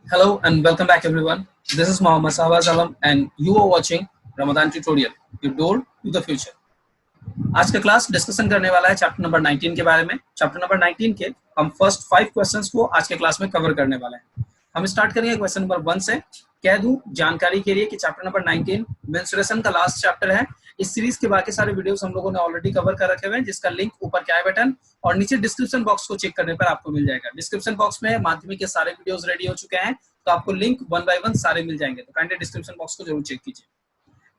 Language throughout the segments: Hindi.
Hello and welcome back everyone. This is Mohammad Sahbaz Alam and you are watching Ramadan Tutorial, your door to the future. आज का क्लास डिस्कशन करने वाला है चैप्टर नंबर 19 के बारे में। चैप्टर नंबर 19 के हम फर्स्ट 5 क्वेश्चंस को आज के क्लास में कवर करने वाले हैं। हम स्टार्ट करेंगे क्वेश्चन नंबर 1 से। कह दूं जानकारी के लिए कि चैप्टर नंबर 19 मेंस्ट्रुएशन का लास्ट चैप्टर है। इस सीरीज के बाकी सारे वीडियोस हम लोगों ने ऑलरेडी कवर कर रखे हुए हैं, जिसका लिंक ऊपर के आई बटन और नीचे डिस्क्रिप्शन बॉक्स को चेक करने पर आपको मिल जाएगा। डिस्क्रिप्शन बॉक्स में माध्यमिक के सारे वीडियोस रेडी हो चुके हैं, तो आपको लिंक 1 बाय 1 सारे मिल जाएंगे, तो काइंडली डिस्क्रिप्शन बॉक्स को जरूर चेक कीजिए।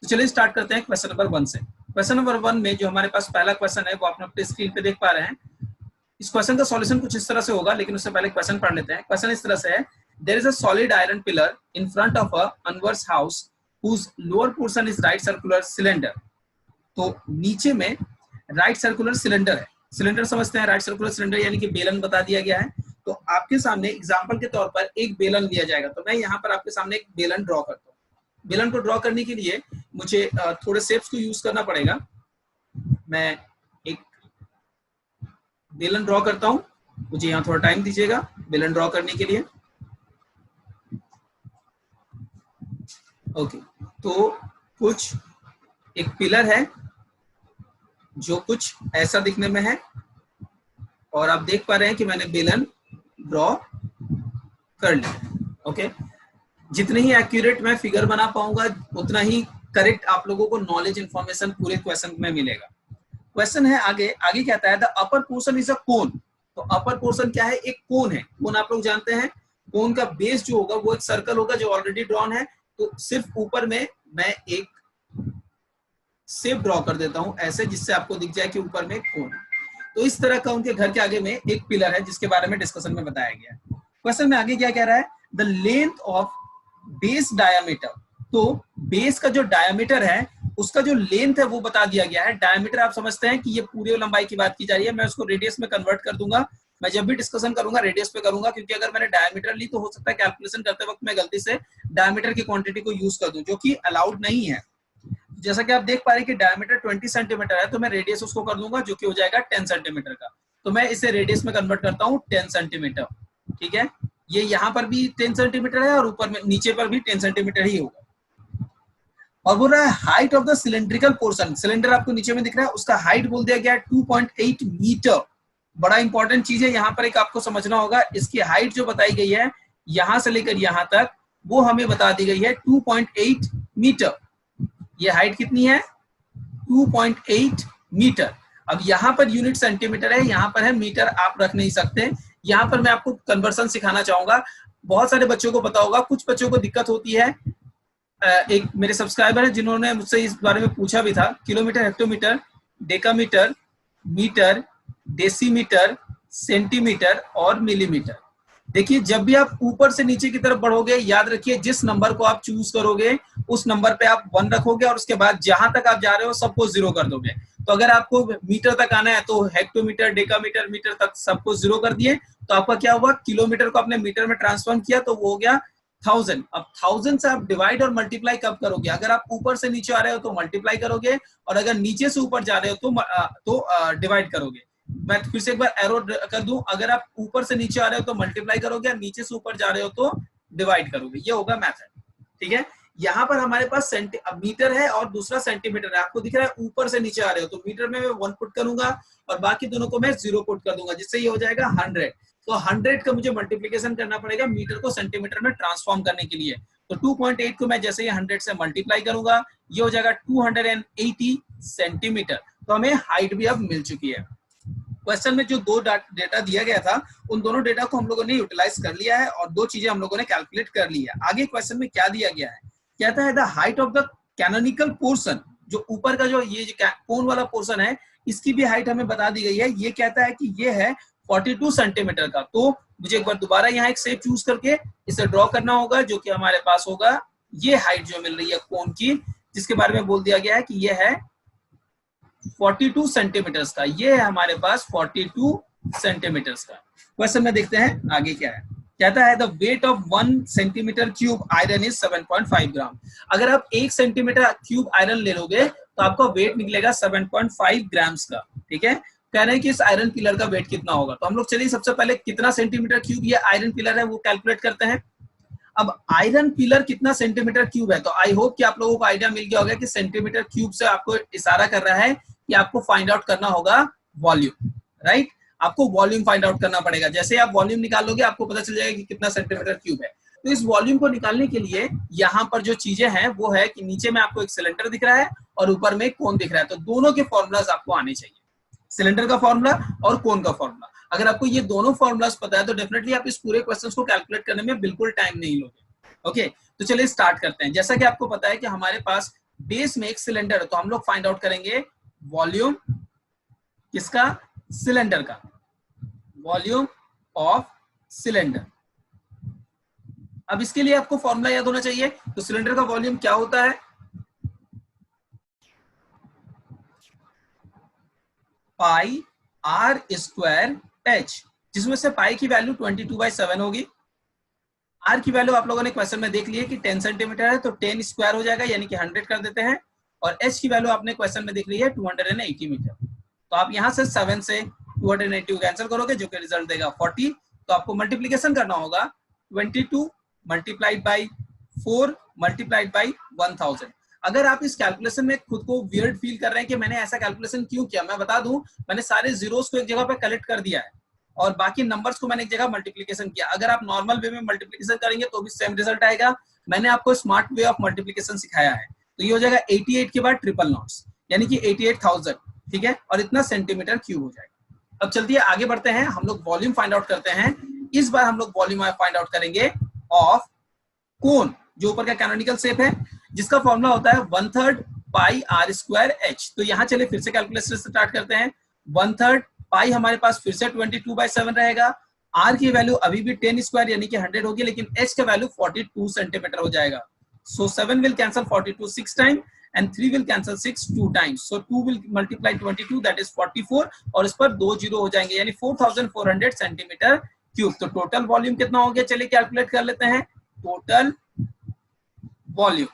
तो चलिए स्टार्ट करते हैं क्वेश्चन नंबर 1 से। क्वेश्चन नंबर 1 में जो हमारे पास पहला क्वेश्चन है वो आप अपने स्क्रीन पे देख पा रहे हैं। इस क्वेश्चन का सॉल्यूशन कुछ इस तरह से होगा, लेकिन उससे पहले क्वेश्चन पढ़ लेते हैं। क्वेश्चन इस तरह से है, there is a solid iron pillar in front of a अनवर्स house whose lower portion is right circular cylinder. तो नीचे में राइट सर्कुलर सिलेंडर है। सिलेंडर समझते हैं, राइट सर्कुलर सिलेंडर यानी कि बेलन बता दिया गया है। तो आपके सामने एग्जांपल के तौर पर एक बेलन लिया जाएगा। तो मैं यहाँ पर आपके सामने एक बेलन ड्रॉ करता हूँ। बेलन को ड्रॉ करने के लिए मुझे थोड़े शेप्स को यूज करना पड़ेगा। मैं एक बेलन ड्रॉ करता हूँ, मुझे यहाँ थोड़ा टाइम दीजिएगा बेलन ड्रॉ करने के लिए। ओके, तो कुछ एक पिलर है जो कुछ ऐसा दिखने में है, और आप देख पा रहे हैं कि मैंने बेलन ड्रॉ कर लिया। ओके, जितने ही एक्यूरेट मैं फिगर बना पाऊंगा उतना ही करेक्ट आप लोगों को नॉलेज इंफॉर्मेशन पूरे क्वेश्चन में मिलेगा। क्वेश्चन है आगे कहता है the upper portion is a cone. तो अपर पोर्शन क्या है? एक कोन है। कोन आप लोग जानते हैं, कोन का बेस जो होगा वो एक सर्कल होगा जो ऑलरेडी ड्रॉन है। तो सिर्फ ऊपर में मैं एक शेप ड्रॉ कर देता हूं ऐसे, जिससे आपको दिख जाए कि ऊपर में कोन है। तो इस तरह का उनके घर के आगे में एक पिलर है जिसके बारे में डिस्कशन में बताया गया है। क्वेश्चन में आगे क्या कह रहा है, the length of base diameter. तो बेस का जो डायमीटर है उसका जो लेंथ है वो बता दिया गया है। डायमीटर आप समझते हैं कि ये पूरे लंबाई की बात की जा रही है। मैं उसको रेडियस में कन्वर्ट कर दूंगा। मैं जब भी डिस्कशन करूंगा रेडियस पे करूंगा, क्योंकि अगर मैंने डायमीटर ली तो हो सकता है कैलकुलेशन करते वक्त मैं गलती से डायमीटर की क्वांटिटी को यूज कर दूं, जो कि अलाउड नहीं है। जैसा कि आप देख पा रहे हैं कि डायमीटर 20 सेंटीमीटर है, तो मैं रेडियस उसको कर दूंगा जो कि हो जाएगा 10 सेंटीमीटर का। तो मैं इसे रेडियस में कन्वर्ट करता हूँ 10 सेंटीमीटर। ठीक है, ये यहाँ पर भी 10 सेंटीमीटर है और ऊपर में नीचे पर भी 10 सेंटीमीटर ही होगा। और बोल रहा है height of the cylindrical portion. Cylinder आपको नीचे में दिख रहा है, उसका हाइट बोल दिया गया है 2.8 मीटर। बड़ा इंपॉर्टेंट चीज है यहाँ पर, एक आपको समझना होगा। इसकी हाइट जो बताई गई है यहां से लेकर यहां तक, वो हमें बता दी गई है 2.8 मीटर। ये हाइट कितनी है? 2.8 मीटर। अब यहाँ पर यूनिट सेंटीमीटर है, यहाँ पर है मीटर, आप रख नहीं सकते। यहाँ पर मैं आपको कन्वर्सन सिखाना चाहूंगा। बहुत सारे बच्चों को पता होगा, कुछ बच्चों को दिक्कत होती है। एक मेरे सब्सक्राइबर है जिन्होंने मुझसे इस बारे में पूछा भी था। Kilometre, hectometre, decametre, metre, decimetre, centimetre और मिलीमीटर। देखिए, जब भी आप ऊपर से नीचे की तरफ बढ़ोगे, याद रखिए जिस नंबर को आप चूज करोगे उस नंबर पे आप 1 रखोगे और उसके बाद जहां तक आप जा रहे हो सबको 0 कर दोगे। तो अगर आपको मीटर तक आना है तो हेक्टोमीटर, डेकामीटर, मीटर तक सबको 0 कर दिए। तो आपका क्या हुआ, किलोमीटर को आपने मीटर में ट्रांसफॉर्म किया तो वो हो गया 1000। अब 1000 से आप डिवाइड और मल्टीप्लाई कब करोगे? अगर आप ऊपर से नीचे आ रहे हो तो मल्टीप्लाई करोगे, और अगर नीचे से ऊपर जा रहे हो तो डिवाइड करोगे। मैं फिर से एक बार एरो कर दूं, अगर आप ऊपर से नीचे आ रहे हो तो मल्टीप्लाई करोगे, नीचे से ऊपर जा रहे हो तो डिवाइड करोगे। ये होगा मेथड। ठीक है, यहाँ पर हमारे पास मीटर है और दूसरा सेंटीमीटर है। आपको दिख रहा है ऊपर से नीचे आ रहे हो तो मीटर में मैं 1 पुट करूंगा और बाकी दोनों को मैं 0 पुट कर दूंगा, जिससे ये हो जाएगा 100। तो 100 का मुझे मल्टीप्लीकेशन करना पड़ेगा मीटर को सेंटीमीटर में ट्रांसफॉर्म करने के लिए। तो 2.8 को मैं जैसे ही 100 से मल्टीप्लाई करूंगा, ये हो जाएगा 280 सेंटीमीटर। तो हमें हाइट भी अब मिल चुकी है। क्वेश्चन में जो 2 डेटा दिया गया था उन दोनों डेटा को हम लोगों ने यूटिलाइज कर लिया है और 2 चीजें हम लोगों ने कैलकुलेट कर ली है। आगे क्वेश्चन में क्या दिया गया है, कहता है the height of the canonical portion. जो ऊपर का जो ये कोन वाला पोर्शन है, इसकी भी हाइट हमें बता दी गई है। ये कहता है कि ये है 42 सेंटीमीटर का। तो मुझे एक बार दोबारा यहाँ एक शेप चूज करके इसे ड्रॉ करना होगा, जो कि हमारे पास होगा ये हाइट जो मिल रही है कोन की, जिसके बारे में बोल दिया गया है कि ये है 42 सेंटीमीटर का। ये है हमारे पास 42 सेंटीमीटर का। क्वेश्चन में देखते हैं आगे क्या है। कहता है the weight of 1 centimetre cube iron is 7.5 ग्राम। अगर आप 1 सेंटीमीटर क्यूब आयरन ले लोगे तो आपका वेट निकलेगा 7.5 ग्राम्स का। ठीक है, कह रहे हैं कि इस आयरन पिलर का वेट कितना होगा। तो हम लोग चलिए सबसे पहले कितना सेंटीमीटर क्यूब ये आयरन पिलर है वो कैलकुलेट करते हैं। अब आयरन पिलर कितना सेंटीमीटर क्यूब है, तो आई होप कि आप लोगों को आइडिया मिल गया होगा कि सेंटीमीटर क्यूब से आपको इशारा कर रहा है कि आपको फाइंड आउट करना होगा वॉल्यूम, राइट। आपको वॉल्यूम फाइंड आउट करना पड़ेगा। जैसे आप वॉल्यूम निकालोगे आपको पता चल जाएगा कि कितना सेंटीमीटर क्यूब है। तो इस वॉल्यूम को निकालने के लिए यहाँ पर जो चीजें हैं वो है कि नीचे में आपको एक सिलेंडर दिख रहा है और ऊपर में कोन दिख रहा है, तो दोनों के फॉर्मूलाज आपको आने चाहिए, सिलेंडर का फॉर्मूला और कोन का फॉर्मूला। अगर आपको ये दोनों फॉर्मूलाज पता है तो डेफिनेटली आप इस पूरे क्वेश्चन को कैलकुलेट करने में बिल्कुल टाइम नहीं लोगे। ओके, तो चलिए स्टार्ट करते हैं। जैसा कि आपको पता है कि हमारे पास बेस में एक सिलेंडर है, तो हम लोग फाइंड आउट करेंगे वॉल्यूम किसका, सिलेंडर का, वॉल्यूम ऑफ सिलेंडर। अब इसके लिए आपको फॉर्मूला याद होना चाहिए। तो सिलेंडर का वॉल्यूम क्या होता है, पाई आर स्क्वायर एच, जिसमें से पाई की वैल्यू 22/7 होगी। आर की वैल्यू आप लोगों ने क्वेश्चन में देख ली है कि 10 सेंटीमीटर है, तो 10 स्क्वायर हो जाएगा यानी कि 100 कर देते हैं। और एच की वैल्यू आपने क्वेश्चन में देख ली है 280 मीटर। तो आप यहां से 7 से 280 कैंसिल करोगे जो कि रिजल्ट देगा 40। तो आपको मल्टीप्लीकेशन करना होगा 22 मल्टीप्लाइड बाई 4 मल्टीप्लाइड बाई 1000। अगर आप इस कैलकुलेशन में खुद को वियर्ड फील कर रहे हैं कि मैंने ऐसा कैलकुलेशन क्यों किया, मैं बता दूं, मैंने सारे जीरोस को एक जगह पे कलेक्ट कर दिया है और बाकी नंबर्स को मैंने एक जगह मल्टीप्लीकेशन किया। अगर आप नॉर्मल वे में मल्टीप्लीकेशन करेंगे तो भी सेम रिजल्ट आएगा। मैंने आपको स्मार्ट वे ऑफ मल्टीप्लीकेशन सिखाया है। तो ये हो जाएगा 88 के बाद ट्रिपल नॉट्स यानी कि 88,000, ठीक है, और इतना सेंटीमीटर क्यूब हो जाएगा। अब चलते आगे बढ़ते हैं, हम लोग वॉल्यूम फाइंड आउट करते हैं। इस बार हम लोग वॉल्यूम फाइंड आउट करेंगे ऑफ कोन, जो ऊपर का कैनोनिकल शेप है, जिसका फॉर्मूला होता है 1/3 पाई आर स्क्वायर एच। तो यहाँ चलिए फिर से कैलकुलेशन स्टार्ट करते हैं। 1/3 पाई हमारे पास फिर से 22/7 रहेगा। आर की वैल्यू अभी भी 10 स्क्वायर यानी कि 100 होगी, लेकिन एच का वैल्यू 42 सेंटीमीटर हो जाएगा। सो 7 will cancel 42 6 times and 3 will cancel 6 2 times. So 2 will multiply 22, that is 44, और इस पर 2 जीरो हो जाएंगे यानी 4400 सेंटीमीटर क्यूब। तो टोटल वॉल्यूम कितना हो गया, चलिए कैलकुलेट कर लेते हैं टोटल वॉल्यूम।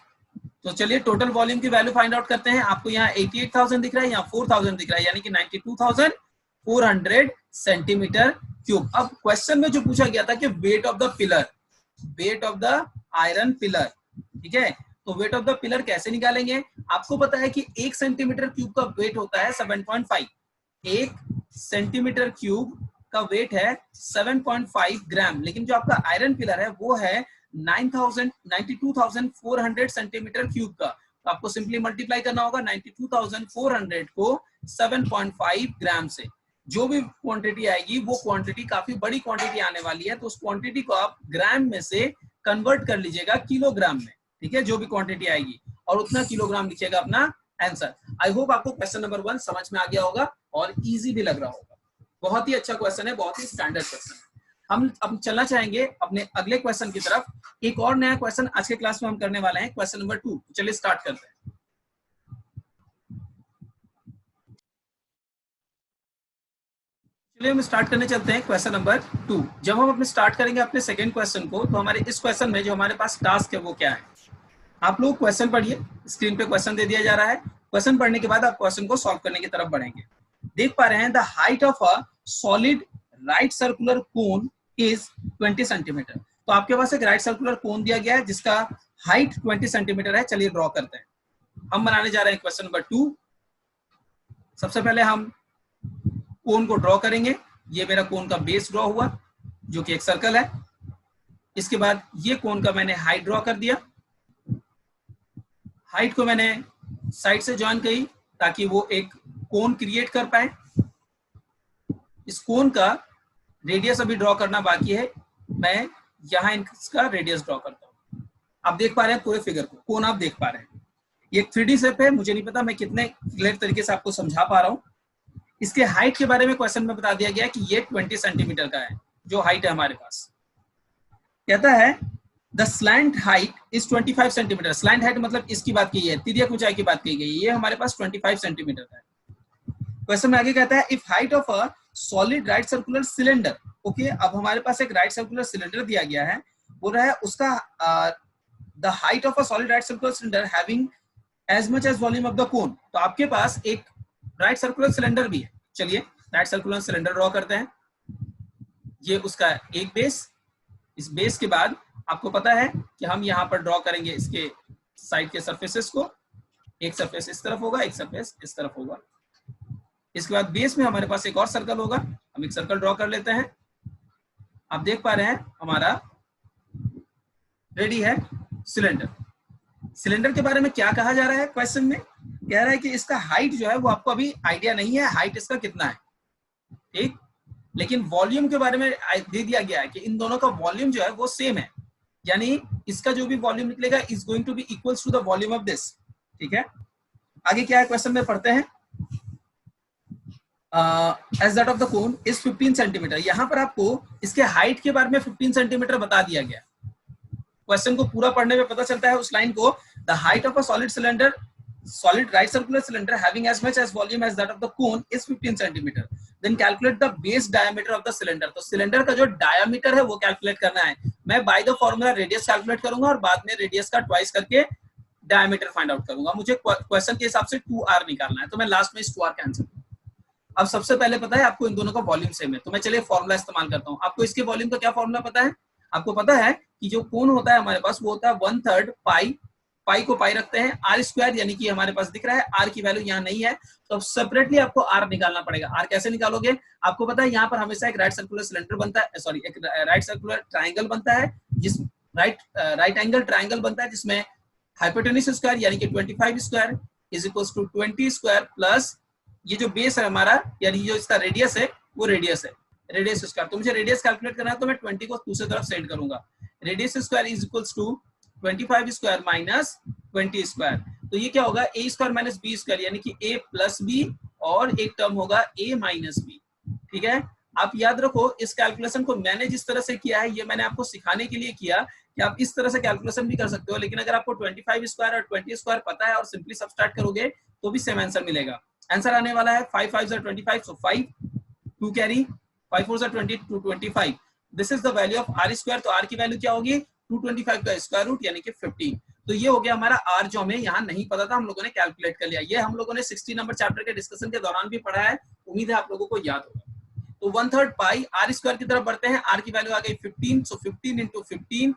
तो चलिए टोटल वॉल्यूम की वैल्यू फाइंड आउट करते हैं। आपको यहाँ 88,000 दिख रहा है, यहाँ 4,000 दिख रहा है यानी कि 92,400 सेंटीमीटर क्यूब। अब क्वेश्चन में जो पूछा गया था कि weight of the pillar, weight of the iron pillar, ठीक है, तो वेट ऑफ द पिलर कैसे निकालेंगे। आपको पता है कि 1 सेंटीमीटर क्यूब का वेट होता है 7.5, 1 सेंटीमीटर क्यूब का वेट है 7.5 ग्राम, लेकिन जो आपका आयरन पिलर है वो है 92,400 सेंटीमीटर क्यूब का। तो आपको सिंपली मल्टीप्लाई करना होगा 92,400 को 7.5 ग्राम से। जो भी क्वांटिटी आएगी वो क्वांटिटी काफी बड़ी क्वांटिटी आने वाली है, तो उस क्वांटिटी को आप ग्राम में से कन्वर्ट कर लीजिएगा किलोग्राम में, ठीक है, जो भी क्वांटिटी आएगी, और उतना किलोग्राम लिखिएगा अपना आंसर। आई होप आपको क्वेश्चन नंबर 1 समझ में आ गया होगा और इजी भी लग रहा होगा। बहुत ही अच्छा क्वेश्चन है, बहुत ही स्टैंडर्ड क्वेश्चन है। हम अब चलना चाहेंगे अपने अगले क्वेश्चन की तरफ। एक और नया क्वेश्चन आज के क्लास में हम करने वाले हैं, क्वेश्चन नंबर 2। चलिए स्टार्ट करते हैं। चलिए हम स्टार्ट करने चलते हैं क्वेश्चन नंबर 2। जब हम अपने स्टार्ट करेंगे अपने सेकंड क्वेश्चन को, तो हमारे इस क्वेश्चन में जो हमारे पास टास्क है वो क्या है। आप लोग क्वेश्चन पढ़िए, स्क्रीन पे क्वेश्चन दे दिया जा रहा है। क्वेश्चन पढ़ने के बाद आप क्वेश्चन को सॉल्व करने की तरफ बढ़ेंगे। देख पा रहे हैं, the height of a solid right circular cone is 20 centimetre. तो आपके पास एक राइट सर्कुलर कोन दिया गया है जिसका हाइट 20 सेंटीमीटर है। चलिए ड्रॉ करते हैं। हम बनाने जा रहे हैं क्वेश्चन नंबर 2। सबसे पहले हम कोन को ड्रॉ करेंगे। ये मेरा कोन का बेस ड्रॉ हुआ जो कि एक सर्कल है। इसके बाद ये कोन का मैंने हाइट ड्रॉ कर दिया। हाइट को मैंने साइड से ज्वाइन करी ताकि वो एक कोन क्रिएट कर पाए। इस कोन का रेडियस अभी ड्रॉ करना बाकी है, मैं यहां इसका रेडियस ड्रॉ करता हूं। आप देख पा रहे हैं पूरे फिगर को, कोन आप देख पा रहे हैं। ये 3D शेप है, मुझे नहीं पता मैं कितने क्लियर तरीके से आपको समझा पा रहा हूं। इसके हाइट के बारे में क्वेश्चन में बता दिया गया कि ये 20 सेंटीमीटर का है जो हाइट है हमारे पास। कहता है the slant height is 25 centimetre. Slant height मतलब इसकी बात की है, तिर्यक ऊंचाई की बात की गई। ये हमारे पास 25 सेंटीमीटर का है। क्वेश्चन में आगे कहता है if height of a solid right circular cylinder. Okay, अब हमारे पास एक राइट सर्कुलर सिलेंडर दिया गया है, बोल रहा है उसका the height of a solid right circular cylinder having as much as volume of the cone. तो आपके पास एक राइट सर्कुलर सिलेंडर भी है। चलिए राइट सर्कुलर सिलेंडर ड्रॉ करते हैं। ये उसका एक बेस, इस बेस के बाद आपको पता है कि हम यहाँ पर ड्रॉ करेंगे इसके साइड के सरफेसेस को, एक सरफेस इस तरफ होगा, एक सरफेस इस तरफ होगा। इसके बाद बेस में हमारे पास एक और सर्कल होगा, हम एक सर्कल ड्रॉ कर लेते हैं। आप देख पा रहे हैं हमारा रेडी है सिलेंडर। सिलेंडर के बारे में क्या कहा जा रहा है क्वेश्चन में, कह रहा है कि इसका हाइट जो है वो आपको अभी आइडिया नहीं है हाइट इसका कितना है, ठीक, लेकिन वॉल्यूम के बारे में दे दिया गया है कि इन दोनों का वॉल्यूम जो है वो सेम है, यानी इसका जो भी वॉल्यूम निकलेगा is going to be equals to the volume of this. ठीक है, आगे क्या है क्वेश्चन में पढ़ते हैं। As that of the cone is 15 centimetre. यहाँ पर आपको इसके हाइट के बारे में 15 सेंटीमीटर बता दिया गया। क्वेश्चन को पूरा पढ़ने में पता चलता है उस लाइन को, the height of a solid cylinder, solid right circular cylinder having as much as volume as that of the cone is 15 centimeter. Then calculate the base diameter of the cylinder. तो सिलेंडर का जो डायमीटर है वो कैलकुलेट करना है। मैं by the formula radius calculate करूंगा और बाद में रेडियस का ट्वाइस करके डायमीटर फाइंड आउट करूंगा। मुझे क्वेश्चन के हिसाब से 2r निकालना है, तो मैं लास्ट में इस 2r का आंसर। अब सबसे पहले पता है आपको इन दोनों का वॉल्यूम सेम है, तो मैं चलिए फॉर्मूला इस्तेमाल करता हूँ। आपको इसके वॉल्यूम का क्या फॉर्मूला पता है? आपको पता है कि जो कोन होता है हमारे पास वो होता है 1/3 पाई, पाई को पाई रखते हैं, आर स्क्वायर, यानी कि हमारे पास दिख रहा है आर की वैल्यू यहाँ नहीं है, तो सेपरेटली आपको आर निकालना पड़ेगा। आर कैसे निकालोगे? आपको पता है यहाँ पर हमेशा एक राइट सर्कुलर सिलेंडर बनता है, सॉरी एक राइट सर्कुलर ट्राइंगल बनता है, जिस राइट एंगल ट्राइंगल बनता है जिसमें हाइपोटेन्यूज स्क्वायर यानी कि 25 square is equals to 20 square plus ये जो बेस है हमारा, यानी जो इसका रेडियस है वो रेडियस है, रेडियस स्क्वायर। तो मुझे रेडियस कैलकुलेट करना है, तो मैं 20 को दूसरी तरफ सेंड करूंगा। Radius square is equals to 25 square minus 20 square, तो ये क्या होगा? A square minus B square, यानी कि ए प्लस बी और एक टर्म होगा ए माइनस बी। ठीक है, आप याद रखो इस कैलकुलेशन को मैंने जिस तरह से किया है ये मैंने आपको सिखाने के लिए किया कि आप इस तरह से कैलकुलेशन भी कर सकते हो, लेकिन अगर आपको 25 स्क्वायर और 20 स्क्वायर पता है और सिंपली सब्सट्रैक्ट करोगे तो भी सेम आंसर मिलेगा। आंसर आने वाला है 5 5 25, so 5 2 carry, 5 4 20 225। This is the value of R square. तो आर की वैल्यू क्या होगी? 225 का स्क्वायर रूट यानी कि 15। तो ये हो गया हमारा आर, जो हमें यहाँ नहीं पता था, हम लोगों ने कैलकुलेट कर लिया। ये हम लोगों ने 60 नंबर चैप्टर के डिस्कशन के दौरान भी पढ़ा है, उम्मीद है आप लोगों को याद होगा। तो 1/3 पाई आर स्क्वायर की तरफ बढ़ते हैं, आर की वैल्यू आ गई 15, सो 15 इंटू 15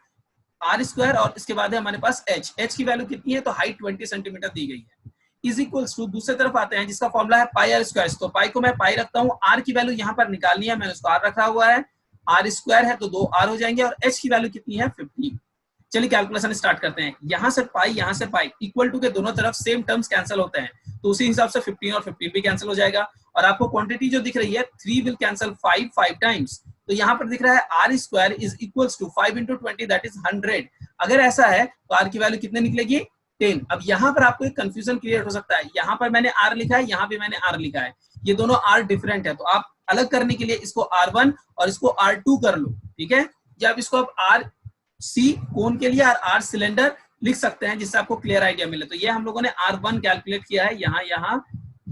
आर स्क्वायर, और इसके बाद है हमारे पास एच। एच की वैल्यू कितनी है? तो हाइट 20 सेंटीमीटर दी गई है, इज इक्वल्स टू दूसरी तरफ आते हैं जिसका फॉर्मूला है पाई आर स्क्वायर। तो पाई को मैं पाई रखता हूँ, आर की वैल्यू यहाँ पर निकालनी है, मैंने उसको आर रखा हुआ है, आर स्क्वायर है तो 2 आर हो जाएंगे, और एच की वैल्यू कितनी है? 15। चलिए कैलकुलेशन स्टार्ट करते हैं। यहाँ से पाई इक्वल टू के दोनों तरफ सेम टर्म्स कैंसिल होते हैं, तो उसी हिसाब से 15 और 15 भी कैंसिल हो जाएगा, और आपको क्वांटिटी जो दिख रही है 3 विल कैंसिल 5 टाइम्स, तो यहाँ पर दिख रहा है R square is equals to 5 into 20 that is 100। अगर ऐसा है तो आर की वैल्यू कितने निकलेगी? 10। अब यहाँ पर आपको एक कंफ्यूजन क्रिएट हो सकता है, यहाँ पर मैंने आर लिखा है, यहाँ पे मैंने आर लिखा है, ये दोनों आर डिफरेंट है, तो आप अलग करने के लिए इसको R1 और इसको R2 कर लो। ठीक है, या आप इसको आर सी कोन के लिए और आर सिलेंडर लिख सकते हैं, जिससे आपको क्लियर आइडिया मिले। तो ये हम लोगों ने R1 कैलकुलेट किया है यहाँ यहाँ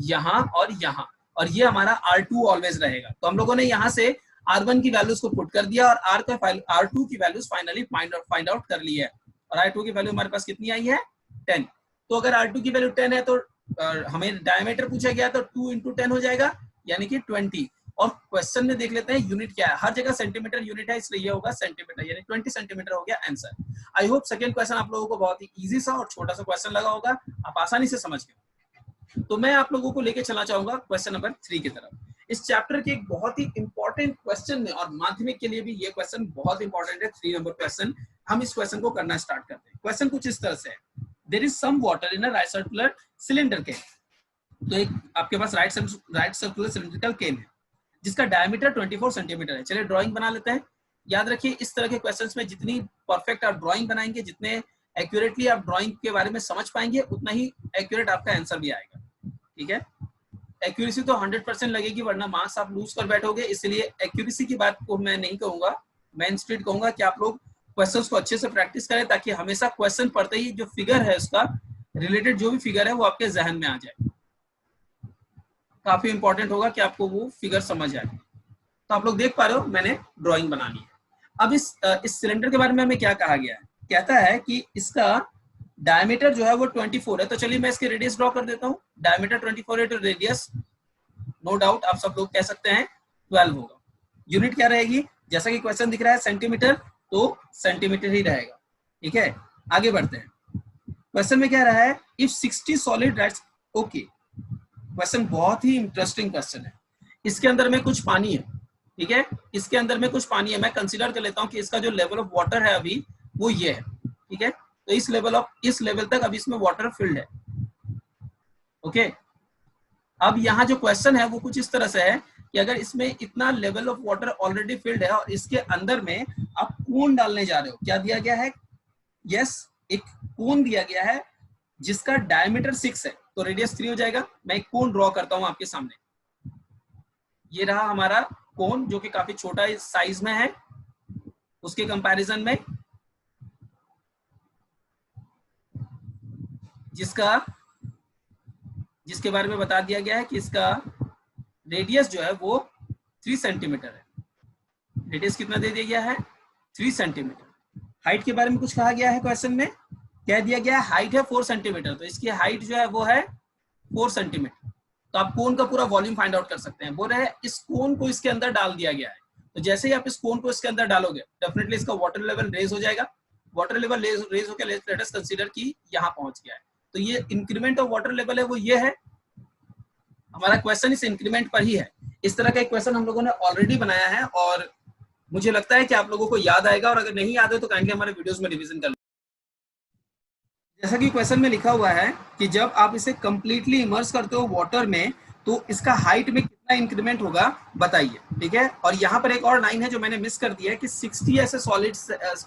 यहाँ और यहाँ, और ये हमारा R2 ऑलवेज रहेगा। तो हम लोगों ने यहाँ से R1 की वैल्यूज को पुट कर दिया और R2 की वैल्यूज फाइनली फाइंड आउट कर ली है, और R2 की वैल्यू हमारे पास कितनी आई है? 10। तो अगर R2 की वैल्यू 10 है तो हमें डायमीटर पूछा गया, तो 2 इंटू 10 हो जाएगा यानी कि 20। और क्वेश्चन में देख लेते हैं यूनिट क्या है, हर जगह सेंटीमीटर यूनिट है, इसलिए ये होगा सेंटीमीटर, यानी 20 सेंटीमीटर हो गया answer. I hope second question आप लोगों को बहुत ही इजी सा और छोटा सा क्वेश्चन लगा होगा, आप आसानी से समझ गए। तो मैं आप लोगों को लेके चलना चाहूंगा क्वेश्चन नंबर 3 की तरफ। इस चैप्टर के एक बहुत ही इंपॉर्टेंट क्वेश्चन में, और माध्यमिक के लिए भी ये क्वेश्चन बहुत इंपॉर्टेंट है, 3 नंबर क्वेश्चन। हम इस क्वेश्चन को करना स्टार्ट करते हैं। क्वेश्चन कुछ इस तरह से है, there is some water in a right circular cylinder can. तो एक आपके पास राइट सर्कुलर सिलेंड्रिकल केन है जिसका डायमीटर 24 सेंटीमीटर है। चलिए ड्राइंग बना लेते हैं। याद रखिए इस तरह के क्वेश्चंस में जितनी परफेक्ट आप ड्राइंग बनाएंगे, जितने एक्यूरेटली आप ड्राइंग के बारे में समझ पाएंगे, उतना ही एक्यूरेट आपका आंसर भी आएगा। ठीक है, एक्यूरेसी तो 100% लगेगी, वरना मार्क्स आप लूज कर बैठोगे, इसलिए एक्यूरेसी की बात को मैं नहीं कहूंगा, मैं इंस्टेड कहूंगा कि आप लोग क्वेश्चंस को अच्छे से प्रैक्टिस करें, ताकि हमेशा क्वेश्चन पढ़ते ही जो फिगर है उसका रिलेटेड जो भी फिगर है वो आपके जहन में आ जाए। काफी इंपॉर्टेंट होगा कि आपको वो फिगर समझ आए। तो आप लोग देख पा रहे हो मैंने ड्राइंग बना ली है। अब इस सिलेंडर के बारे में हमें क्या कहा गया है? कहता है कि इसका डायमीटर जो है वो 24 है। तो चलिए मैं इसके रेडियस ड्रॉ कर देता हूँ। डायमीटर 24 है तो रेडियस नो डाउट आप सब लोग कह सकते हैं 12 होगा। यूनिट क्या रहेगी? जैसा कि क्वेश्चन दिख रहा है सेंटीमीटर, तो सेंटीमीटर ही रहेगा। ठीक है, आगे बढ़ते हैं। क्वेश्चन में क्या रहा है, if 60 solid reds, okay, question बहुत ही इंटरेस्टिंग क्वेश्चन है। इसके अंदर में कुछ पानी है, ठीक है, इसके अंदर में कुछ पानी है। मैं कंसीडर कर लेता हूं कि इसका जो लेवल ऑफ वाटर है अभी वो ये है, ठीक है, तो इस लेवल तक अभी इसमें वाटर फिल्ड है। ओके, अब यहाँ जो क्वेश्चन है वो कुछ इस तरह से है कि अगर इसमें इतना level of water already field है और इसके अंदर में आप कोन डालने जा रहे हो, क्या दिया गया है, यस, एक कोन दिया गया है जिसका डायमीटर 6 है, तो रेडियस 3 हो जाएगा। मैं एक कोन ड्रॉ करता हूं आपके सामने। ये रहा हमारा कोन जो कि काफी छोटा साइज में है उसके कंपैरिजन में, जिसके बारे में बता दिया गया है कि इसका रेडियस जो है वो 3 सेंटीमीटर है। रेडियस कितना दे दिया गया है, 3 सेंटीमीटर। हाइट के बारे में कुछ कहा गया है क्वेश्चन में, कह दिया गया है हाइट है 4 सेंटीमीटर, तो इसकी हाइट जो है वो है 4 सेंटीमीटर। तो आप कोन का पूरा वॉल्यूम फाइंड आउट कर सकते हैं। बोल रहे हैं इस कोन को इसके अंदर डाल दिया गया है, तो जैसे ही आप इस कोन को इसके अंदर डालोगे डेफिनेटली इसका वाटर लेवल रेज हो जाएगा। वाटर लेवल रेज होकर लेट अस कंसीडर कि यहाँ पहुंच गया है, तो ये इंक्रीमेंट ऑफ वाटर लेवल है वो ये है। हमारा क्वेश्चन इस इंक्रीमेंट पर ही है। इस तरह का एक क्वेश्चन हम लोगों ने ऑलरेडी बनाया है और मुझे लगता है कि आप लोगों को याद आएगा, और अगर नहीं याद है तो काइंडली हमारे वीडियोस में रिवीजन कर लें। जैसा कि क्वेश्चन में लिखा हुआ है कि जब आप इसे कंप्लीटली इमर्स करते हो वाटर में तो इसका हाइट में कितना इंक्रीमेंट होगा बताइए, ठीक है। और यहाँ पर एक और लाइन है जो मैंने मिस कर दिया है कि 60 ऐसे सॉलिड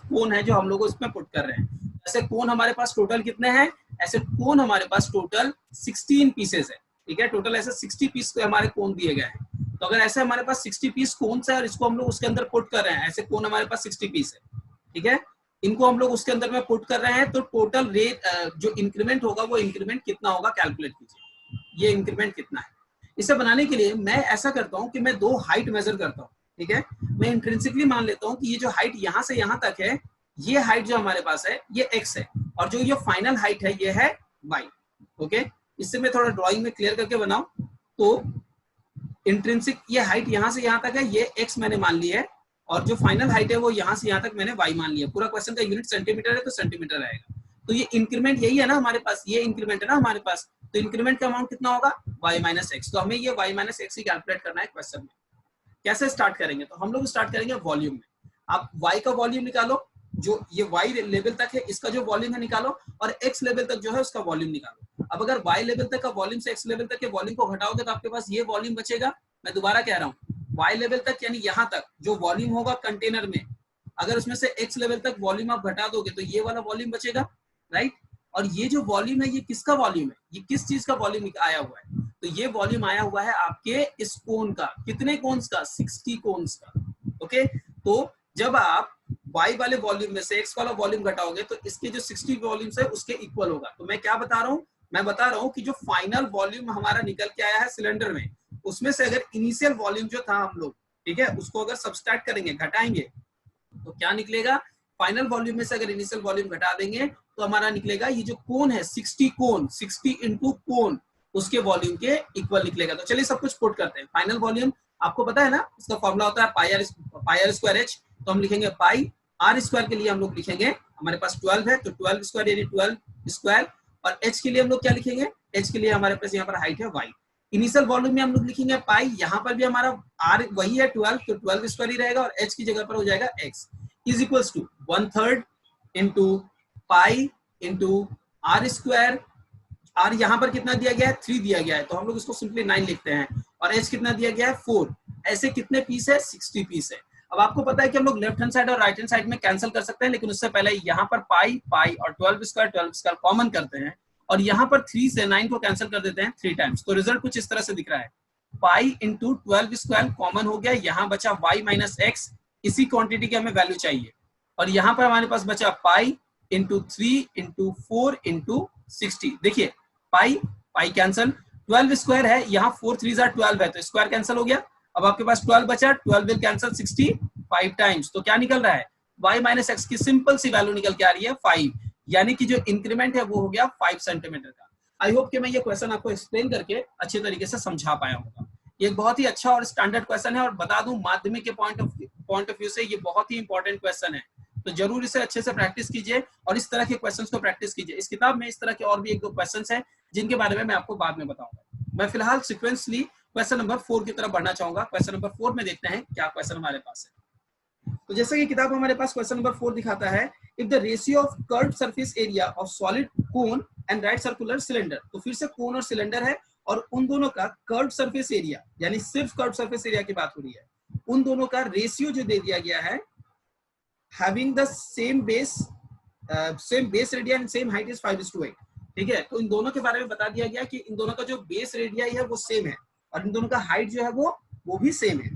कोन है जो हम लोग इसमें पुट कर रहे हैं। ऐसे कोन हमारे पास टोटल कितने हैं, ऐसे कोन हमारे पास टोटल 16 पीसेस है, ठीक है। टोटल ऐसे 60 पीस हमारे कोन दिए गए हैं। तो अगर ऐसे हमारे पास 60 पीस कोन है और इसको हम लोग उसके अंदर पुट कर रहे हैं, ऐसे कोन हमारे पास 60 पीस है, ठीक है, इनको हम लोग उसके अंदर में पुट कर रहे हैं, तो टोटल रेट जो इंक्रीमेंट होगा वो इंक्रीमेंट कितना होगा कैलकुलेट कीजिए, ये इंक्रीमेंट कितना है। इसे बनाने के लिए मैं ऐसा करता हूं कि मैं 2 हाइट मेजर करता हूं, ठीक है। मैं इंट्रिंसिकली मान लेता हूं कि ये जो हाइट यहां से यहां तक है, ये हाइट जो हमारे पास है ये x है, और जो ये फाइनल हाइट है ये है y। ओके, इससे मैं थोड़ा ड्राइंग में क्लियर करके बनाऊं तो इंट्रिंसिक ये हाइट यहां से यहां तक है, ये x मैंने मान ली है, और जो फाइनल हाइट है वो यहां से यहां तक मैंने y मान लिया। पूरा क्वेश्चन का यूनिट सेंटीमीटर है तो सेंटीमीटर आएगा। तो ये इंक्रीमेंट यही है ना हमारे पास, ये इंक्रीमेंट है ना हमारे पास, तो इंक्रीमेंट का अमाउंट कितना होगा y माइनस एक्स। तो हमें ये y माइनस एक्स ही कैलकुलेट करना है क्वेश्चन में। कैसे स्टार्ट करेंगे, तो हम लोग स्टार्ट करेंगे वॉल्यूम में। आप y का वॉल्यूम निकालो, जो ये y लेवल तक है इसका जो वॉल्यूम है निकालो, और x लेवल तक जो है उसका वॉल्यूम निकालो। अब अगर y लेवल तक का वॉल्यूम से x लेवल तक के वॉल्यूम को घटाओगे तो आपके पास ये वॉल्यूम बचेगा। मैं दोबारा कह रहा हूँ, y लेवल तक यानी यहाँ तक जो वॉल्यूम होगा कंटेनर में, अगर उसमें से x लेवल तक वॉल्यूम आप घटा दोगे तो ये वाला वॉल्यूम बचेगा, राइट। और ये जो वॉल्यूम है ये किसका वॉल्यूम है, ये किस चीज का वॉल्यूम आया हुआ है, तो ये वॉल्यूम आया हुआ है आपके इस कोन का। कितने कोन्स का, 60 कोन्स का। ओके, तो जब आप y वाले वॉल्यूम में से x वाला वॉल्यूम घटाओगे तो इसके जो 60 वॉल्यूम्स है उसके इक्वल होगा। तो मैं क्या बता रहा हूँ, मैं बता रहा हूँ कि जो फाइनल वॉल्यूम हमारा निकल के आया है सिलेंडर में, उसमें से अगर इनिशियल वॉल्यूम जो था हम लोग, ठीक है, उसको अगर सब्सट्रैक्ट करेंगे, घटाएंगे, तो क्या निकलेगा, फाइनल वॉल्यूम में से अगर इनिशियल वॉल्यूम घटा देंगे तो हमारा निकलेगा ये जो कोन है 60 कोन, 60 इंटू कोन, उसके वॉल्यूम के इक्वल निकलेगा। तो चलिए सब कुछ पुट करते हैं। फाइनल वॉल्यूम आपको पता है ना, इसका फॉर्मूला होता है पाई आर स्क्वायर एच, तो हम लिखेंगे पाई आर स्क्वायर के लिए हम लोग लिखेंगे, हमारे पास 12 है तो 12 स्क्वायर यानी 12 स्क्वायर, और एच के लिए हम लोग क्या लिखेंगे, एच के लिए हमारे पास यहाँ पर हाइट है वाई। इनिशियल वॉल्यूम में हम लोग लिखेंगे पाई, यहाँ पर भी हमारा आर वही है 12, तो 12 स्क्वायर ही रहेगा, और एच की जगह पर हो जाएगा X is equals to 1/3 into pi into R square. R यहाँ पर कितना दिया गया है, 3 दिया गया है, तो हम लोग इसको सिंपली 9 लिखते हैं, और एच कितना दिया गया है 4। ऐसे कितने पीस है, 60 पीस है। अब आपको पता है कि हम लोग लेफ्ट हैंड साइड और राइट हैंड साइड में कैंसिल कर सकते हैं, लेकिन उससे पहले यहाँ पर पाई पाई और 12 स्क्वायर कॉमन करते हैं, और यहाँ पर 3 से 9 को कैंसिल कर देते हैं 3 टाइम्स। तो रिजल्ट कुछ इस तरह से दिख रहा है, पाई इंटू 12 स्क्वायर कॉमन हो गया, यहाँ बचा y माइनस एक्स, इसी क्वांटिटी की हमें वैल्यू चाहिए, और यहाँ पर हमारे पास बचा पाई इंटू 3 इंटू 4 इंटू 60। देखिए पाई पाई कैंसिल, 12 स्क्वायर है, यहाँ 4 3 12 है, तो स्क्वायर कैंसिल हो गया। अब आपके पास 12 बचा, 12 विल कैंसिल 65 टाइम्स, तो क्या निकल रहा है, y माइनस एक्स की सिंपल सी वैल्यू निकल के आ रही है 5, यानी कि जो इंक्रीमेंट है वो हो गया 5 सेंटीमीटर का। आई होप कि मैं ये क्वेश्चन आपको एक्सप्लेन करके अच्छे तरीके से समझा पाया होगा। ये बहुत ही अच्छा और स्टैंडर्ड क्वेश्चन है, और बता दूं माध्यमिक के पॉइंट ऑफ व्यू से ये बहुत ही इंपॉर्टेंट क्वेश्चन है। तो जरूर इसे अच्छे से प्रैक्टिस कीजिए और इस तरह के क्वेश्चंस को प्रैक्टिस कीजिए। इस किताब में इस तरह के और भी 1-2 क्वेश्चंस हैं जिनके बारे में मैं आपको बाद में बताऊंगा। मैं फिलहाल सीक्वेंसली क्वेश्चन नंबर 4 की तरफ बढ़ना चाहूंगा। क्वेश्चन नंबर 4 में देखते हैं क्या क्वेश्चन हमारे पास है। तो जैसा कि किताब हमारे पास क्वेश्चन नंबर 4 दिखाता है, if the ratio of curved surface area of solid cone and right circular cylinder, तो फिर से कोन और सिलेंडर है और उन दोनों का कर्व्ड सरफेस एरिया, यानी सिर्फ कर्व्ड सरफेस एरिया की बात हो रही है, उन दोनों का रेशियो जो दे दिया गया है, having the same base radii and same height is 5:8, ठीक है। तो इन दोनों के बारे में बता दिया गया कि इन दोनों का जो बेस रेडियाई है वो सेम है और इन दोनों का हाइट जो है वो भी सेम है,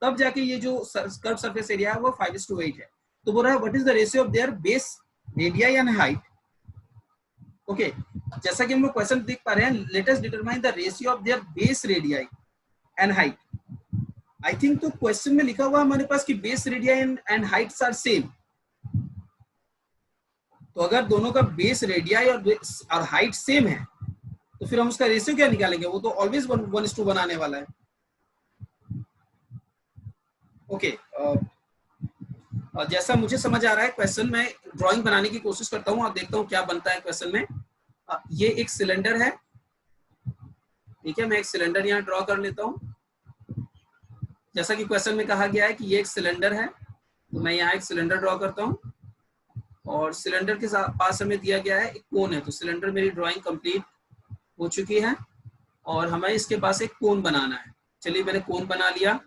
तब जाके ये जो कर्व सरफेस एरिया है वो 5:8 है। तो बोल रहा है what is the ratio of their base radii and height. Okay, जैसा कि हम लोग क्वेश्चन देख पा रहे हैं, let us determine the ratio of their base radii and height. I think तो क्वेश्चन में लिखा हुआ हमारे पास कि base radii and heights are same. तो अगर दोनों का बेस रेडियाई और हाइट सेम है तो फिर हम उसका रेशियो क्या निकालेंगे, वो तो ऑलवेज 1:1 आने वाला है। ओके, जैसा मुझे समझ आ रहा है क्वेश्चन में ड्राइंग बनाने की कोशिश करता हूँ और देखता हूँ क्या बनता है क्वेश्चन में। ये एक सिलेंडर है, ठीक है, मैं एक सिलेंडर यहाँ ड्रॉ कर लेता हूँ। जैसा कि क्वेश्चन में कहा गया है कि ये एक सिलेंडर है, तो मैं यहाँ एक सिलेंडर ड्रॉ करता हूँ और सिलेंडर के पास हमें दिया गया है एक कोन है। तो सिलेंडर मेरी ड्राइंग कंप्लीट हो चुकी है और हमें इसके पास एक कोन बनाना है। चलिए मैंने कोन बना लिया,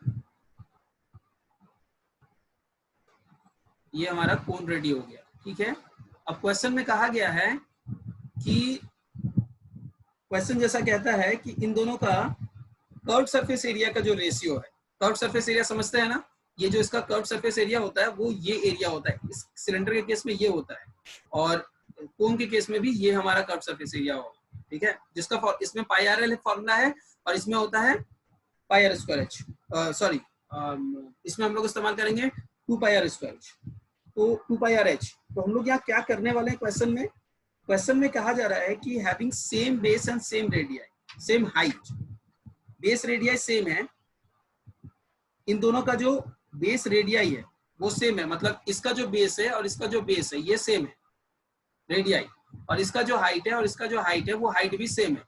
ये हमारा कोन रेडी हो गया, ठीक है। अब क्वेश्चन में कहा गया है कि क्वेश्चन जैसा कहता है कि इन दोनों का कर्व्ड सरफेस एरिया का जो रेशियो है, कर्व्ड सरफेस एरिया समझते हैं ना, ये जो इसका कर्व्ड सरफेस एरिया होता है वो ये एरिया होता है। इस सिलेंडर के केस में ये होता है और कोन के केस में भी ये हमारा कर्व्ड सरफेस एरिया होगा, ठीक है, जिसका इसमें पाई आर एल फॉर्मूला है और इसमें होता है पाई आर स्क्वायर एच, सॉरी इसमें हम लोग इस्तेमाल करेंगे 2 पाई आर स्क्वायर एच। तो 2 पाई आर एच, तो हम लोग यहाँ क्या करने वाले हैं क्वेश्चन में कहा जा रहा है कि having same base and same radii same height, base radii same है, इन दोनों का जो बेस रेडियाई है वो सेम है, मतलब इसका जो बेस है और इसका जो बेस है ये सेम है रेडियाई, और इसका जो हाइट है और इसका जो हाइट है वो हाइट भी सेम है।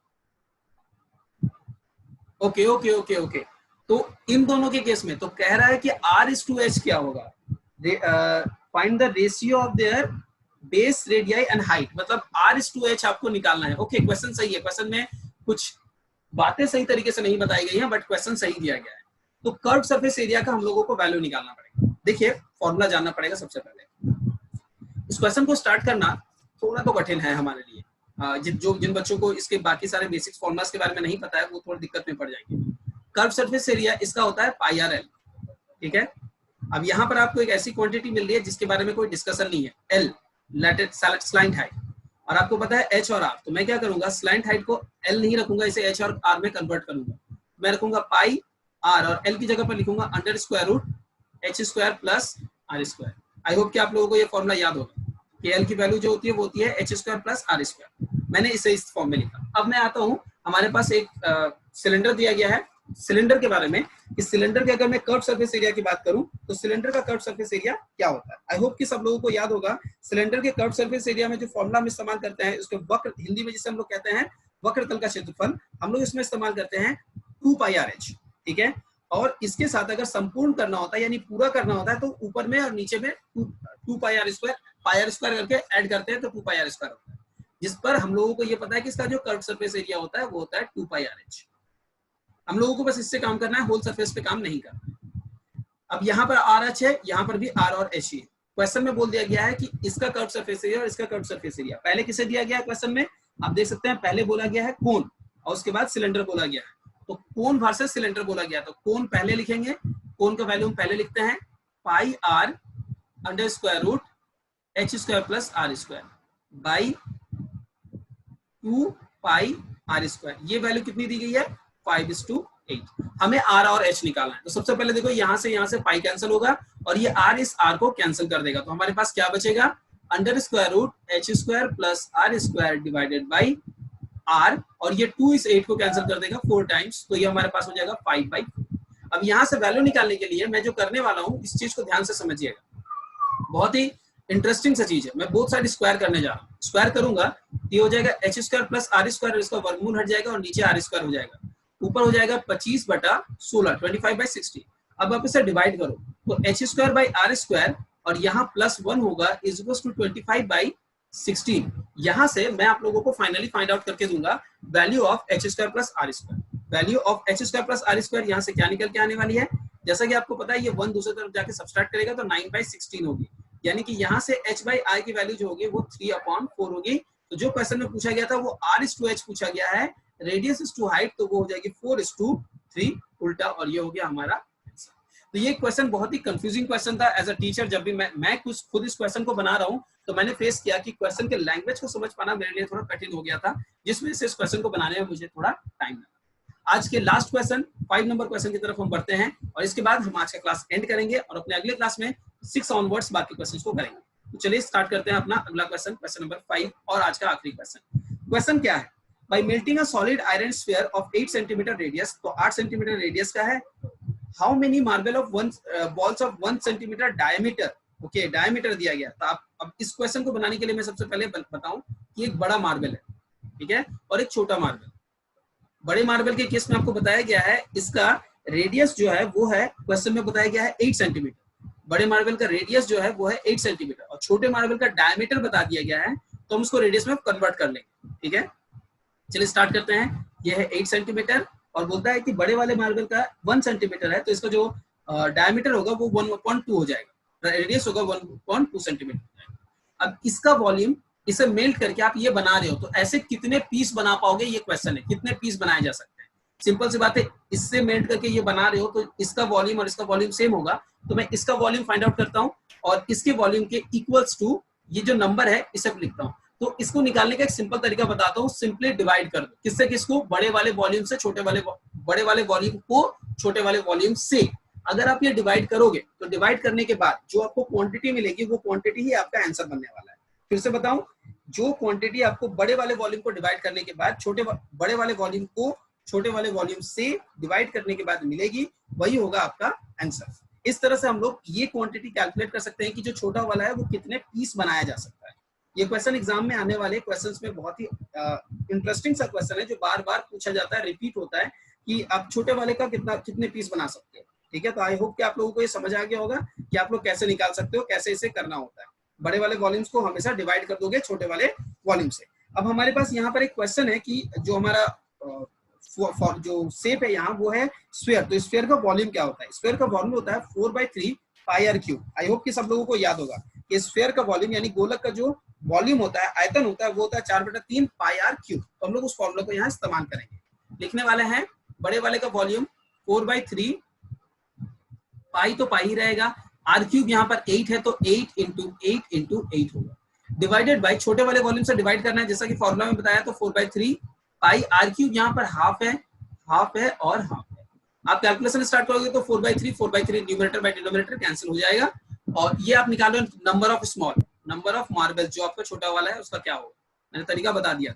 ओके ओके ओके ओके, तो इन दोनों के केस में तो कह रहा है कि R:H क्या होगा, find the ratio of their base radii and height, मतलब R:H आपको निकालना है। ओके, क्वेश्चन सही है, क्वेश्चन में कुछ बातें सही तरीके से नहीं बताई गई हैं बट क्वेश्चन सही दिया गया है। तो कर्व सरफेस एरिया का हम लोगों को वैल्यू निकालना पड़ेगा। देखिए फॉर्मूला जानना पड़ेगा सबसे पहले। इस क्वेश्चन को स्टार्ट करना थोड़ा तो कठिन है हमारे लिए, जिन बच्चों को इसके बाकी सारे बेसिक्स फॉर्मूलास के बारे में नहीं पता है वो थोड़ी दिक्कत में पड़ जाएंगे। कर्व सरफेस एरिया इसका होता है पाई आर एल, ठीक है। अब यहाँ पर आपको एक ऐसी क्वांटिटी मिल रही है जिसके बारे में कोई डिस्कशन नहीं है, एल स्लाइंट हाइट, और आपको पता है एच और आर। तो मैं क्या करूंगा, स्लाइंट हाइट को एल नहीं रखूंगा, इसे एच और आर में कन्वर्ट करूंगा। मैं रखूंगा पाई आर और एल की जगह पर लिखूंगा under square root H square plus are square. I hope कि आप लोगों को ये फॉर्मूला याद होगा कि एल की वैल्यू जो होती है वो होती है H square plus are square. मैंने इसे इस फॉर्म में लिखा। अब मैं आता हूँ, हमारे पास एक सिलेंडर दिया गया है। सिलेंडर के बारे में, इस सिलेंडर के अगर मैं कर्व सरफेस एरिया की बात करूं तो सिलेंडर का कर्व सरफेस एरिया क्या होता है। आई होप कि सब लोगों को याद होगा, सिलेंडर के कर्व सरफेस एरिया में जो फॉर्मूला हम इस्तेमाल करते हैं उसके वक्र, हिंदी में जिसे हम लोग कहते हैं वक्रतल का क्षेत्रफल, हम लोग इसमें इस्तेमाल करते हैं 2 पाई आर एच, ठीक है। और इसके साथ अगर संपूर्ण करना होता है यानी पूरा करना होता है तो ऊपर में और नीचे में 2 पाई आर स्क्वायर करके ऐड करते हैं तो 2 पाई आर स्क्वायर होता है, जिस पर हम लोगों को ये पता है कि इसका जो कर्व सरफेस एरिया होता है वो होता है 2 पाई आर एच। हम लोगों को बस इससे काम करना है, होल सरफेस पे काम नहीं करना है। अब यहाँ पर आर एच है, यहाँ पर भी आर और एच ही है। क्वेश्चन में बोल दिया गया है कि इसका कर्व सरफेस एरिया और इसका कर्व सरफेस एरिया। पहले किसे दिया गया है क्वेश्चन में, आप देख सकते हैं, पहले बोला गया है कोन और उसके बाद सिलेंडर बोला गया है। तो कोन वर्सेस सिलेंडर बोला गया, तो कोन पहले लिखेंगे, कोन का वैल्यू हम पहले लिखते हैं pi r under square root H square plus are square by 2 pi r square. ये वैल्यू कितनी दी गई है, 5:8। हमें आर और एच निकालना है। तो सबसे पहले देखो यहाँ से पाई कैंसिल होगा और ये आर इस आर को कैंसिल कर देगा। तो हमारे पास क्या बचेगा, under square root H square plus are square divided by R, और ये 2 इस 8 को कैंसिल कर देगा 4 टाइम्स, तो ये हमारे पास हो जाएगा 5/4। अब यहाँ से वैल्यू निकालने के लिए मैं जो करने वाला हूँ, इस चीज को ध्यान से समझिएगा, बहुत ही इंटरेस्टिंग सा चीज है, मैं बोथ साइड स्क्वायर करने जा रहा हूँ। स्क्वायर करूंगा तो ये हो जाएगा H square plus are square, इसका वर्गमूल हट जाएगा और नीचे आर स्क्वायर हो जाएगा, ऊपर हो जाएगा 25/16 25/60। अब आप इसे डिवाइड करो तो H square by R square और यहाँ +1 होगा इज इक्वल टू 25/16। यहाँ से मैं आप लोगों को फाइनली फाइंड आउट करके दूंगा value of H square plus are square. Value of H square plus are square यहाँ से क्या निकल के आने वाली है, जैसा कि आपको पता है ये 1 दूसरी तरफ जाके सब्सट्रैक्ट करेगा तो 9/16 होगी, यानी कि यहाँ से h बाई आई की वैल्यू जो होगी वो 3/4 होगी। तो जो क्वेश्चन में पूछा गया था वो r/h पूछा गया है, रेडियस इज टू हाइट तो वो हो जाएगी 4:3 उल्टा, और ये हो गया हमारा आंसर। तो ये क्वेश्चन बहुत ही कंफ्यूजिंग क्वेश्चन था। एज अ टीचर जब भी मैं कुछ खुद इस क्वेश्चन को बना रहा हूँ तो मैंने फेस किया कि क्वेश्चन के लैंग्वेज को समझ पाना मेरे लिए थोड़ा कठिन हो गया था, जिस वजह से इस क्वेश्चन को बनाने में मुझे थोड़ा टाइम लगा। आज के लास्ट क्वेश्चन 5 नंबर क्वेश्चन की तरफ हम बढ़ते हैं और इसके बाद हम आज का क्लास एंड करेंगे और अपने अगले क्लास में 6 ऑनवर्ड्स बाकी क्वेश्चंस को करेंगे। तो चलिए स्टार्ट करते हैं अपना अगला क्वेश्चन, क्वेश्चन नंबर 5 और आज का आखिरी क्वेश्चन। क्वेश्चन क्या है, bye melting a solid iron sphere of 8 centimetre radius, तो 8 सेंटीमीटर रेडियस का है, how many marble of balls of 1 centimetre diameter, okay diameter दिया गया। तो आप अब इस क्वेश्चन को बनाने के लिए मैं सबसे पहले बताऊं कि एक बड़ा मार्बल है, ठीक है, और एक छोटा मार्बल। बड़े मार्बल के केस में आपको बताया गया है इसका रेडियस जो है वो है, क्वेश्चन में बताया गया है 8 सेंटीमीटर। बड़े मार्बल का रेडियस जो है वो है 8 सेंटीमीटर और छोटे मार्बल का डायमीटर बता दिया गया है, तो हम उसको रेडियस में कन्वर्ट कर लेंगे, ठीक है। चलिए स्टार्ट करते हैं। ये है 8 सेंटीमीटर और बोलता है कि बड़े वाले मार्बल का 1 सेंटीमीटर है, तो इसका जो डायमीटर होगा वो 1.2 हो जाएगा, रेडियस होगा 1.2 सेंटीमीटर। अब इसका वॉल्यूम, इसे मेल्ट करके आप ये बना रहे हो तो ऐसे कितने पीस बना पाओगे, ये क्वेश्चन है, कितने पीस बनाए जा सकते हैं। सिंपल सी बात है, इससे मेल्ट करके ये बना रहे हो तो इसका वॉल्यूम और इसका वॉल्यूम सेम होगा, तो मैं इसका वॉल्यूम फाइंड आउट करता हूं और इसके वॉल्यूम के इक्वल्स टू ये जो नंबर है इसे लिखता हूं। तो इसको निकालने का एक सिंपल तरीका बताता हूँ, सिंपली डिवाइड कर दो, किससे किसको, बड़े वाले वॉल्यूम से छोटे वाले, बड़े वाले वॉल्यूम को छोटे वाले वॉल्यूम से। अगर आप ये डिवाइड करोगे तो डिवाइड करने के बाद जो आपको क्वांटिटी मिलेगी वो क्वांटिटी ही आपका आंसर बनने वाला है। फिर से बताऊं, जो क्वांटिटी आपको बड़े वाले वॉल्यूम को डिवाइड करने के बाद बड़े वाले वॉल्यूम को छोटे वाले वॉल्यूम से डिवाइड करने के बाद मिलेगी, वही होगा आपका आंसर। इस तरह से हम लोग ये क्वांटिटी कैलकुलेट कर सकते हैं कि जो छोटा वाला है वो कितने पीस बनाया जा सकता है। ये क्वेश्चन एग्जाम में आने वाले क्वेश्चंस में बहुत ही इंटरेस्टिंग सा क्वेश्चन है, जो बार बार पूछा जाता है, रिपीट होता है कि आप छोटे वाले का कितने पीस बना सकते हो, ठीक है। तो आई होप कि आप लोगों को ये समझ आ गया होगा कि आप लोग कैसे निकाल सकते हो, कैसे इसे करना होता है। बड़े वाले वॉल्यूम्स को हमेशा डिवाइड कर दोगे छोटे वाले वॉल्यूम से। अब हमारे पास यहाँ पर एक क्वेश्चन है कि जो हमारा जो शेप है यहाँ वो है स्फीयर, तो स्फीयर का वॉल्यूम क्या होता है। स्फीयर का वॉल्यूम होता है 4/3 πr³। आई होप कि सब लोगों को याद होगा कि स्फीयर का वॉल्यूम यानी गोलक का जो वॉल्यूम होता है, आयतन होता है, वो होता है 4/3 πr³। तो हम लोग उस फॉर्मूला को यहाँ इस्तेमाल करेंगे। लिखने वाले हैं बड़े वाले का वॉल्यूम 4/3, पाई तो पाई ही रहेगा, r³ यहाँ पर 8 है तो 8 × 8 × 8 होगा, डिवाइडेड बाय छोटे वाले वॉल्यूम से डिवाइड करना है जैसा कि फॉर्मूला में बताया, तो 4/3 पाई, r³ यहाँ पर हाफ है और हाफ है। आप कैलकुलेशन स्टार्ट करोगे तो 4/3 न्यूमरेटर बाय डिनोमिनेटर कैंसिल हो जाएगा और ये आप निकालो number of small, number of marble जो आपका छोटा वाला है उसका क्या होगा, मैंने तरीका बता दिया।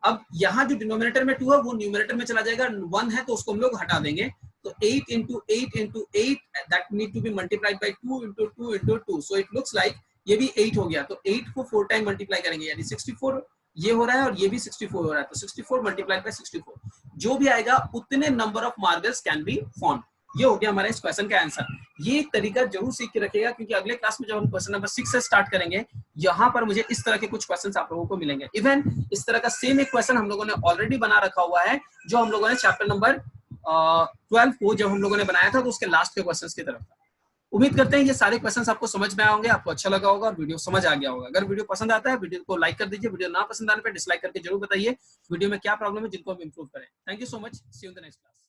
अब यहाँ जो डिनोमिनेटर में 2 है वो न्यूमरेटर में चला जाएगा, 1 है तो उसको हम लोग हटा देंगे, तो 8 × 8 × 8 that need to be multiplied by 2 × 2 × 2, so it looks like ये भी 8 हो गया, तो 8 को 4 टाइम मल्टीप्लाई करेंगे यानी 64 ये हो रहा है और ये भी 64 हो रहा है, तो 64 मल्टीप्लाई बाय 64 जो भी आएगा उतने number of marbles can be form. ये हो गया हमारे इस क्वेश्चन का आंसर। ये एक तरीका जरूर सीख के रखिएगा क्योंकि अगले क्लास में जब हम क्वेश्चन नंबर 6 से स्टार्ट करेंगे, यहाँ पर मुझे इस तरह के कुछ क्वेश्चंस आप लोगों को मिलेंगे। इवन इस तरह का सेम एक क्वेश्चन हम लोगों ने ऑलरेडी बना रखा हुआ है, जो हम लोगों ने चैप्टर नंबर 12 को जब हम लोगों ने बनाया था तो उसके लास्ट के क्वेश्चंस की तरफ था। उम्मीद करते हैं ये सारे क्वेश्चंस आपको समझ में आए होंगे, आपको अच्छा लगा होगा और वीडियो समझ आ गया होगा। अगर वीडियो पसंद आता है वीडियो को लाइक कर दीजिए, वीडियो ना पसंद आने पर डिसलाइक करके जरूर बताइए वीडियो में क्या प्रॉब्लम है जिनको हम इंप्रूव करें। Thank you so much, see you in the next class.